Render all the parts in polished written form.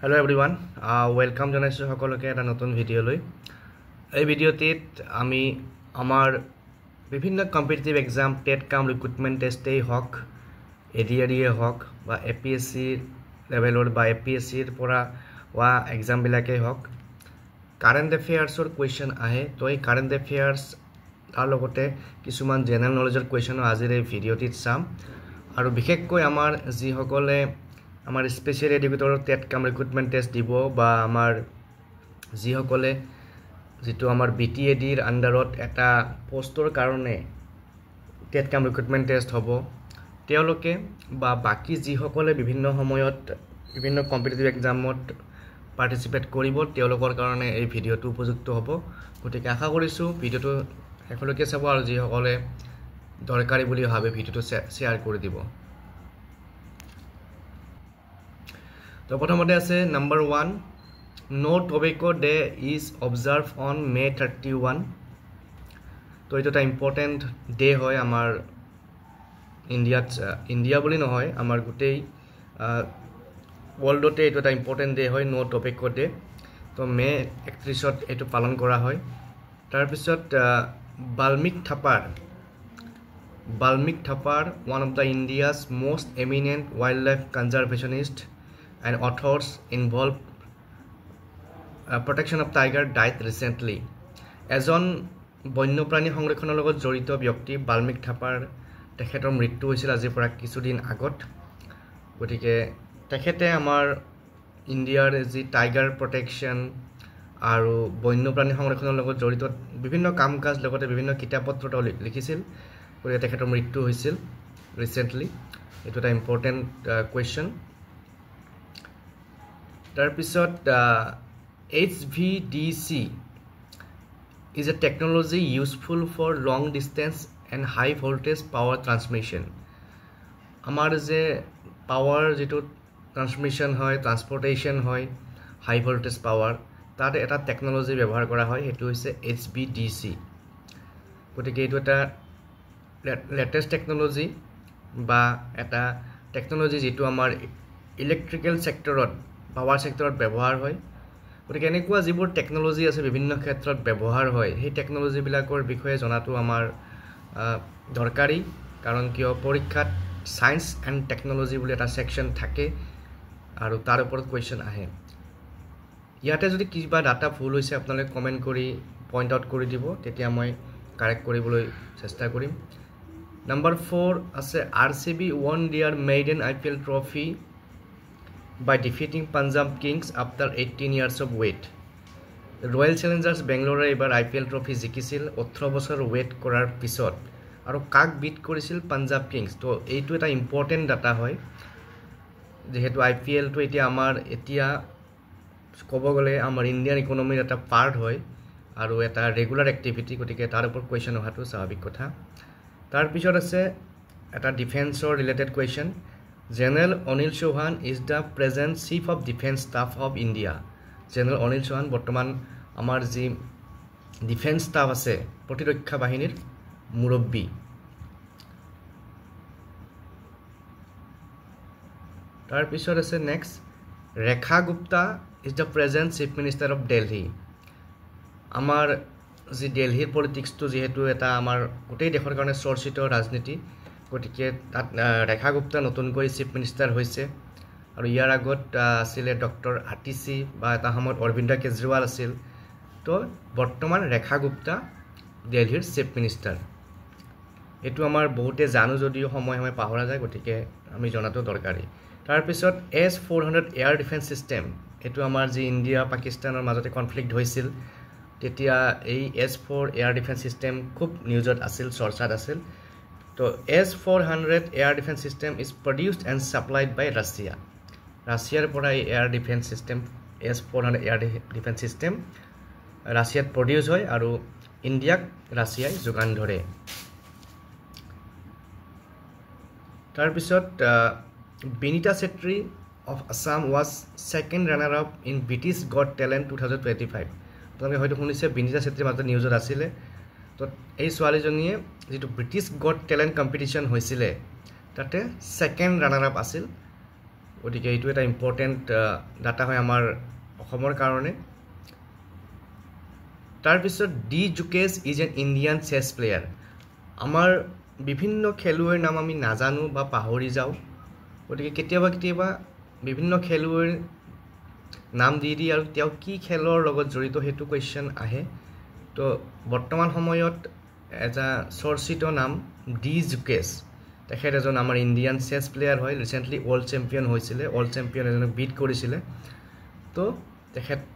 Hello everyone, welcome জনাইছো সকলোকে এটা নতুন ভিডিওলৈ। এই ভিডিওটিত আমি আমাৰ বিভিন্ন কম্পিটিটিভ এক্সাম টেট কাম ৰিক্ৰুটমেন্ট টেষ্টই হওক এডিআৰইয়ে হওক বা এপিএসসি লেভেলৰ বা এপিএসসিৰ পৰা হোৱা এক্সাম বিলাকেই হওক কাৰেণ্ট এফেয়াৰ্ছৰ কোৱেশ্চন আহে তো এই কাৰেণ্ট এফেয়াৰ্ছ তাৰ লগতে কিছুমান জেনেৰেল নলেজৰ কোৱেশ্চনো আজিৰ এই ভিডিওটিত চাম আৰু বিশেষকৈ আমাৰ যিসকলে আমাৰ স্পেশাল এডুকেটৰ টেট কাম ৰিক্ৰুটমেন্ট টেষ্ট দিব বা আমাৰ যিসকলে যেটো আমাৰ বিটিএডিৰ আন্ডাৰত এটা পোষ্টৰ কাৰণে টেট কাম ৰিক্ৰুটমেন্ট টেষ্ট হ'ব তেওঁলোকে বা বাকি যিসকলে বিভিন্ন সময়ত বিভিন্ন কম্পিটিটিভ এক্সামত পাৰ্টিসিপেট কৰিব তেওঁলোকৰ কাৰণে এই ভিডিওটো উপযুক্ত হ'ব গতিকে আশা কৰিছো ভিডিওটো সকলোকে চাব আৰু যিসকলে দৰকাৰী বুলি ভাবে ভিডিওটো শেয়াৰ কৰি দিব তো প্ৰথমতে আছে number 1 no tobacco day is observe on May 31 তো এটা ইম্পৰ্টেন্ট ডে হয় আমাৰ ইন্ডিয়া বুলি নহয় আমাৰ গোটেই ওয়াৰ্ল্ডতে এটা ইম্পৰ্টেন্ট ডে হয় নো টোবেকো ডে তো মে 31 ত এটো পালন কৰা হয় তাৰ পিছত বাল্মিক থাপাৰ one of the India's most eminent wildlife conservationists and authors involved protection of tiger died recently. এজন বন্যপ্ৰাণী সংৰক্ষণৰ লগত জড়িত ব্যক্তি বাল্মিক থাপাৰ তেখেতৰ মৃত্যু হৈছিল আজিৰ পৰা কিছুদিন আগত গতিকে তেখেতে আমাৰ ইণ্ডিয়াৰ যি টাইগাৰ প্ৰটেকশ্যন আৰু বন্যপ্ৰাণী সংৰক্ষণৰ লগত জড়িত বিভিন্ন কাম-কাজ লগতে বিভিন্ন কিতাপ-পত্ৰ লিখিছিল গতিকে তেখেতৰ মৃত্যু হৈছিল ৰিসেন্টলি এটো এটা ইম্পৰ্টেন্ট কোৱেশ্চন তাৰ পিছত HVDC is a technology useful for long distance and high voltage power transmission আমাৰ যে পাৱাৰ যেটো ট্ৰান্সমিশন হয় ট্ৰান্সপোৰ্টেশন হয় হাই ভোল্টেজ পাৱাৰ তাতে এটা টেকনলজি ব্যৱহাৰ কৰা হয় এটো হৈছে HVDC গতিকে এটো এটা লেটেস্ট টেকনলজি বা এটা টেকনলজি যেটো আমাৰ ইলেক্ট্ৰিক্যাল সেক্টৰত পাৱাৰ সেক্টৰত ব্যৱহাৰ হয় গতিকে এনেকুৱা যিবোৰ টেকনলজি আছে বিভিন্ন ক্ষেত্ৰত ব্যৱহাৰ হয় সেই টেকনলজি বিলাকৰ বিষয়ে জনাটো আমাৰ দৰকাৰী কাৰণ কিয় পৰীক্ষাত সায়েন্স এন্ড টেকনলজি বুলি এটা সেকশন থাকে আৰু তাৰ ওপৰত কোৱেশ্চন আহে ইয়াতে যদি কিবা ডাটা ভুল হৈছে আপোনালোকে কমেন্ট কৰি পইণ্ট আউট কৰি দিব তেতিয়া মই কাৰেক্ট কৰিবলৈ চেষ্টা কৰিম নাম্বাৰ 4 আছে RCB won their maiden IPL trophy by defeating Punjab Kings after 18 years of wait. Royal Challengers Bangalore এবাৰ IPL trophy জিকিছিল 18 বছৰ ওয়েট কৰাৰ পিছত আৰু কাক বিট কৰিছিল Punjab Kings তো এইটো এটা ইম্পৰ্টেন্ট ডাটা হয় যেহেতু IPL তো এতিয়া আমাৰ এতিয়া ক'ব গলে আমাৰ ইণ্ডিয়ান ইকোনমিৰ এটা পাৰ্ট হয় আৰু এটা ৰেগুলাৰ এক্টিভিটি গতিকে তাৰ ওপৰত কোৱেশ্চন অহাটো স্বাভাৱিক কথা তাৰ পিছত আছে এটা ডিফেন্সৰ related question General Anil Chauhan is the present Chief of Defense Staff of India. General Anil Chauhan বৰ্তমান আমাৰ যি ডিফেন্স স্টাফ আছে প্ৰতিৰক্ষা বাহিনীৰ মুৰব্বী তাৰ পিছত আছে next Rekha Gupta is the present Chief Minister of Delhi. আমাৰ যি দিল্লীৰ পলিটিক্সটো যেহেতু এটা আমাৰ গোটেই দেশৰ কাৰণে চৰ্চিত ৰাজনীতি গতিকে ৰেখা গুপ্তা নতুনকৈ চিফ মিনিষ্টাৰ হৈছে আৰু ইয়াৰ আগত আছিল ডক্টৰ আটিসি বা এটা সময়ত অৰবিন্দ কেজৰিৱাল আছিল তো বৰ্তমান ৰেখা গুপ্তা দিল্লীৰ চিফ মিনিষ্টাৰ এটো আমাৰ বহুতে জানো যদিও সময় পাহৰা যায় গতিকে আমি জনাটো দৰকাৰী তাৰ পিছত S400 এয়াৰ ডিফেন্স সিস্টেম এটো আমাৰ যি ইণ্ডিয়া পাকিস্তানৰ মাজতে কনফ্লিক্ট হৈছিল তেতিয়া এই S4 এয়াৰ ডিফেন্স সিস্টেম খুব নিউজত আছিল চৰ্চাত আছিল So S400 air defense system is produced and supplied by Russia. Russia's air defense system S400 air defense system Russia produce hoy aru India Russia jogan dhore. Tar pisot Binita Chetri of Assam was second runner up in British Got Talent 2025. Tonke hoyto hunise Binita Chetri mato newsot asile তো এই ছোৱালীজনীয়ে যেটো British gut talent competition হৈছিলে তাতে second runner up আছিল গতিকে এইটো এটা ইম্পৰ্টেণ্ট ডাটা হয় আমাৰ অসমৰ কাৰণে তাৰপিছত D Gukesh is an Indian chess player আমাৰ বিভিন্ন খেলুৱৈৰ নাম আমি নাজানো বা পাহৰি যাওঁ গতিকে কেতিয়াবা বিভিন্ন খেলুৱৈৰ নাম দি আৰু তেওঁ কি খেলৰ লগত জড়িত সেইটো কুৱেশ্যন আহে তো বৰ্তমান সময়ত এটা চৰ্চিত নাম ডি জুকেছ তেখেত এজন আমাৰ ইণ্ডিয়ান চেছ প্লেয়াৰ হয় ৰিচেণ্টলি ৱৰ্ল্ড চেম্পিয়ন হৈছিলে ৱৰ্ল্ড চেম্পিয়ন এজনক বিট কৰিছিলে তো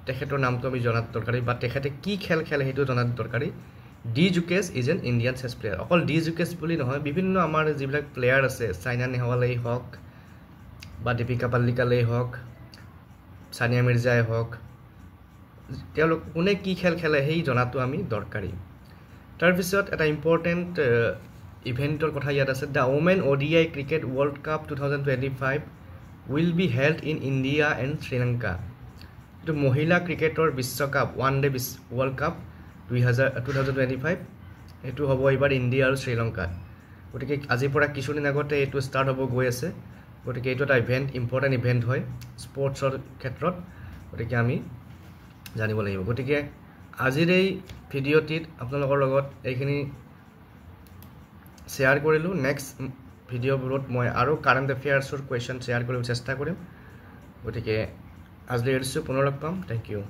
তেখেতৰ নামটো আমি জনাত দৰকাৰী বা তেখেতে কি খেল খেলে সেইটো জনাত দৰকাৰী D Gukesh is an Indian chess player অকল ডি জুকেছ বুলি নহয় বিভিন্ন আমাৰ যিবিলাক প্লেয়াৰ আছে চাইনা নেহৱালেই হওক বা দীপিকা পাল্লিকালেই হওক সানিয়া মিৰ্জাই হওক তেওঁলোক কোনে কি খেল খেলে সেই জনাটো আমি দৰকাৰী তাৰপিছত এটা ইম্পৰ্টেণ্ট ইভেণ্টৰ কথা ইয়াত আছে the women ODI cricket world cup 2025 will be held in India and Sri Lanka এইটো মহিলা ক্ৰিকেটৰ বিশ্বকাপ ওৱান ডে ৱৰ্ল্ড কাপ 2025 এইটো হ'ব এইবাৰ ইণ্ডিয়া আৰু শ্ৰীলংকাত গতিকে আজিৰ পৰা কিছুদিন আগতে এইটো ষ্টাৰ্ট হ'ব গৈ আছে গতিকে এইটো এটা ইম্পৰ্টেণ্ট ইভেণ্ট হয় স্পৰ্টছৰ ক্ষেত্ৰত গতিকে আমি জানিব লাগিব গতিকে আজিৰ এই ভিডিঅ'টিত আপোনালোকৰ লগত এইখিনি শ্বেয়াৰ কৰিলোঁ নেক্সট ভিডিঅ'বোৰত মই আৰু কাৰেণ্ট এফেয়াৰ্ছৰ কুৱেশ্যন শ্বেয়াৰ কৰিবলৈ চেষ্টা কৰিম গতিকে আজিলৈ এৰিছোঁ পুনৰ লগ পাম থেংক ইউ